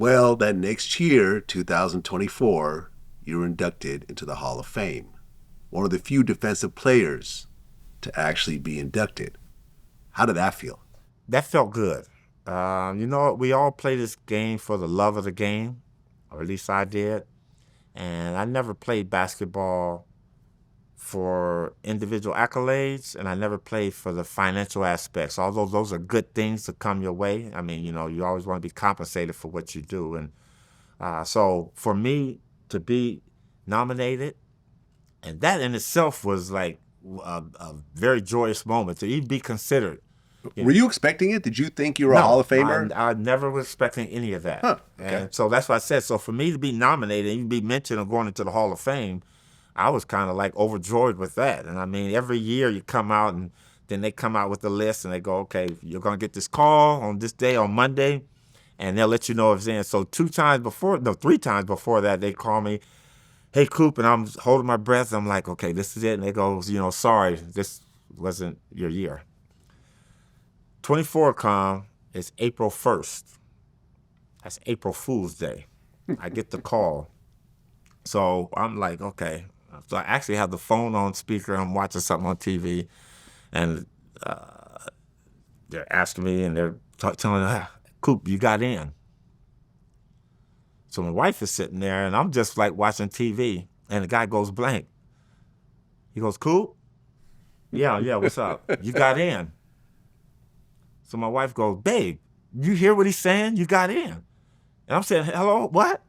Well, that next year, 2024, you were inducted into the Hall of Fame. One of the few defensive players to actually be inducted. How did that feel? That felt good. We all play this game for the love of the game, or at least I did. And I never played basketball for individual accolades, and I never played for the financial aspects. Although those are good things to come your way. I mean, you always want to be compensated for what you do. And so for me to be nominated, and that in itself was like a very joyous moment to even be considered. You Were know, you expecting it? Did you think you were a Hall no, of Famer? I never was expecting any of that. Huh. Okay. And so that's what I said. So for me to be nominated and even be mentioned or going into the Hall of Fame, I was kind of like overjoyed with that. And I mean, every year you come out and then they come out with the list and they go, okay, you're going to get this call on this day on Monday, and they'll let you know if it's in. So 3 times before that, they call me, hey, Coop, and I'm holding my breath. I'm like, okay, this is it. And they go, sorry, this wasn't your year. 24 come, it's April 1st. That's April Fool's Day. I get the call. So I'm like, okay. So I actually have the phone on speaker. I'm watching something on TV, and they're asking me, and they're telling me, Coop, you got in. So my wife is sitting there, and I'm just like watching TV, and the guy goes blank. He goes, Coop? Yeah, what's up? You got in. So my wife goes, babe, you hear what he's saying? You got in. And I'm saying, hello, what?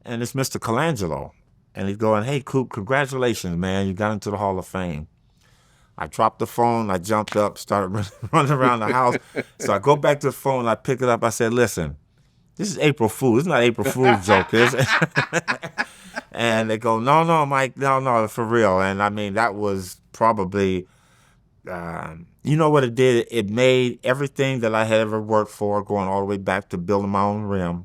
And it's Mr. Colangelo. And he's going, hey, Coop, congratulations, man. You got into the Hall of Fame. I dropped the phone. I jumped up, started running around the house. So I go back to the phone. I pick it up. I said, listen, this is April Fool's. It's not April Fool's joke, is it? And they go, no, Mike, no, for real. And I mean, that was probably, you know what it did? It made everything that I had ever worked for, going all the way back to building my own rim.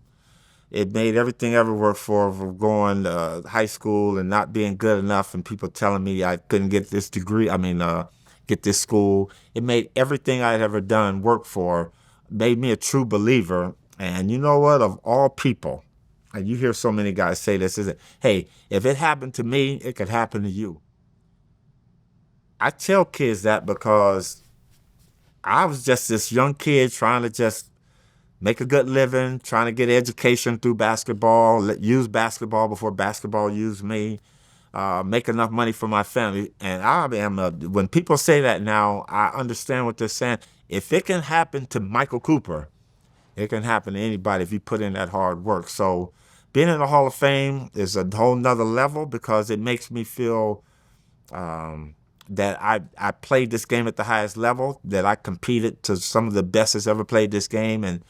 It made everything I ever worked for going to high school and not being good enough and people telling me I couldn't get this degree, get this school. It made everything I had ever done work for, made me a true believer. And you know what? Of all people, and you hear so many guys say this, is it, hey, if it happened to me, it could happen to you. I tell kids that because I was just this young kid trying to just make a good living, trying to get education through basketball, use basketball before basketball used me, make enough money for my family. And when people say that now, I understand what they're saying. If it can happen to Michael Cooper, it can happen to anybody if you put in that hard work. So being in the Hall of Fame is a whole nother level because it makes me feel that I played this game at the highest level, that I competed to some of the best that's ever played this game. And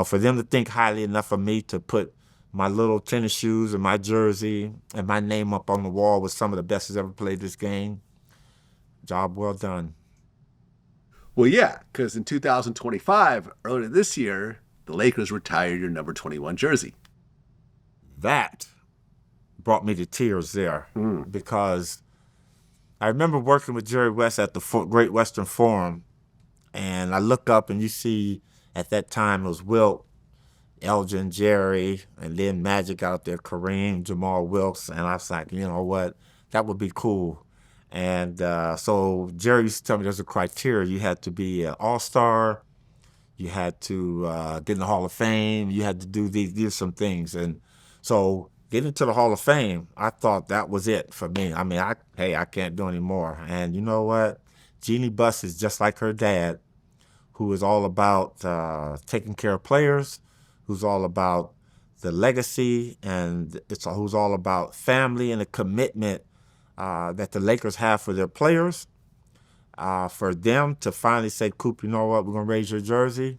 for them to think highly enough of me to put my little tennis shoes and my jersey and my name up on the wall with some of the best that's ever played this game, job well done. Well, yeah, because in 2025, earlier this year, the Lakers retired your number 21 jersey. That brought me to tears there because I remember working with Jerry West at the Great Western Forum, and I look up and you see at that time it was Wilt, Elgin, Jerry, and then Magic out there, Kareem, Jamal Wilkes, and I was like, you know what, that would be cool. And so Jerry used to tell me there's a criteria. You had to be an all-star, you had to get in the Hall of Fame, you had to do these some things. And so getting to the Hall of Fame, I thought that was it for me. I mean, I can't do any more. And you know what? Jeannie Buss is just like her dad, who is all about taking care of players, who's all about the legacy, and who's all about family and the commitment that the Lakers have for their players. For them to finally say, Coop, you know what, we're going to raise your jersey.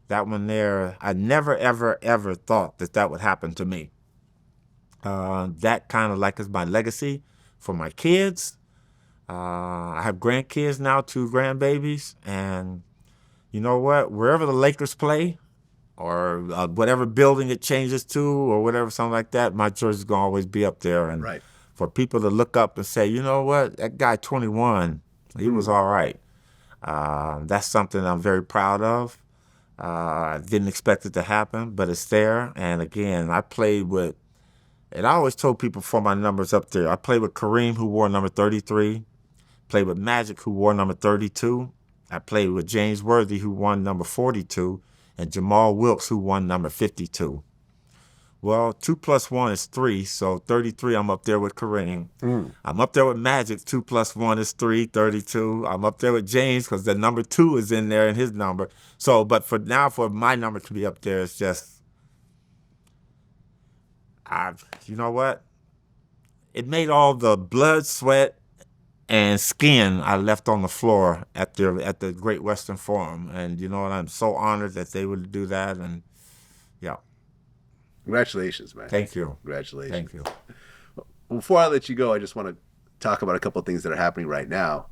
That one there, I never, ever, ever thought that would happen to me. That kind of like is my legacy for my kids. I have grandkids now, 2 grandbabies, and you know what? Wherever the Lakers play, or whatever building it changes to, or whatever, something like that, my jersey's gonna always be up there. And Right. for people to look up and say, you know what? That guy 21, he was all right. That's something I'm very proud of. I didn't expect it to happen, but it's there. And again, I played with, and I always told people for my numbers up there, I played with Kareem, who wore number 33, played with Magic, who wore number 32. I played with James Worthy, who won number 42, and Jamal Wilkes, who won number 52. Well, 2 plus 1 is 3, so 33, I'm up there with Kareem. I'm up there with Magic, 2 plus 1 is 3, 32. I'm up there with James because the number 2 is in there in his number. So, but for now, for my number to be up there, it's just, you know what? It made all the blood, sweat, and skin I left on the floor at the Great Western Forum. And you know what? I'm so honored that they would do that. And yeah. Congratulations, man. Thank you. Congratulations. Thank you. Before I let you go, I just want to talk about a couple of things that are happening right now.